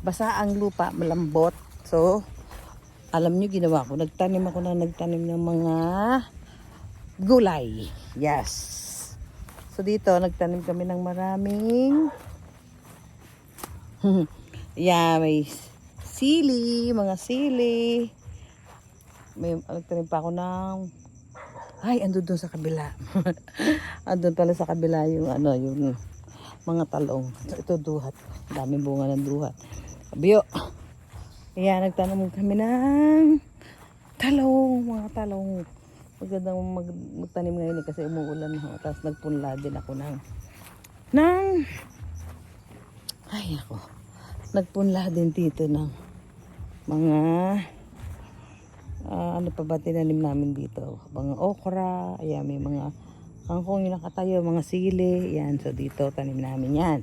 basa ang lupa, malambot. So, alam nyo ginawa ko, nagtanim ng mga gulay. Yes. So dito, nagtanim kami ng maraming yeah, may sili, mga sili. May nagtanim pa ako ng andun doon sa kabila. Andun pala sa kabila yung yung mga talong. So, ito duhat. Daming bunga ng duhat. Biyo. Ayan, nagtanim kami ng talong, mga talong. Magandang magtanim ngayon kasi umuulan na. Tapos nagpunla din ako nagpunla din dito ng mga ano pa ba tinanim namin dito? Mga okra, ayan, may mga kangkong yung nakatayo, mga sili, ayan. So dito tanim namin yan.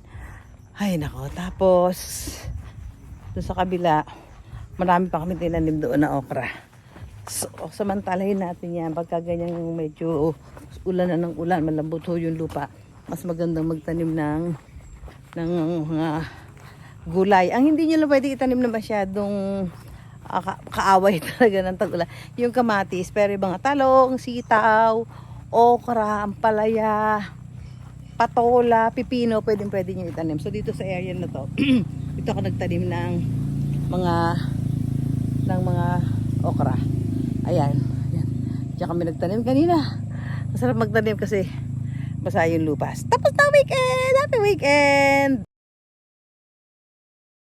Ay nako, tapos doon sa kabila marami pa kami tinanim doon na okra. So, samantalahin natin yan. Pagka ganyan medyo ulan na ng ulan, malambot ho yung lupa, mas magandang magtanim ng mga gulay. Ang hindi nyo lang pwede itanim na masyadong kaaway talaga ng tag-ulan. Yung kamatis, pero yung mga talong, sitaw, okra, ampalaya, patola, pipino, pwede nyo itanim. So dito sa area na to, dito ako nagtanim ng mga okra. Ayan. Diyan kami nagtanim kanina. Masarap magtanim kasi basa yung lupa. Tapos na weekend! Happy weekend!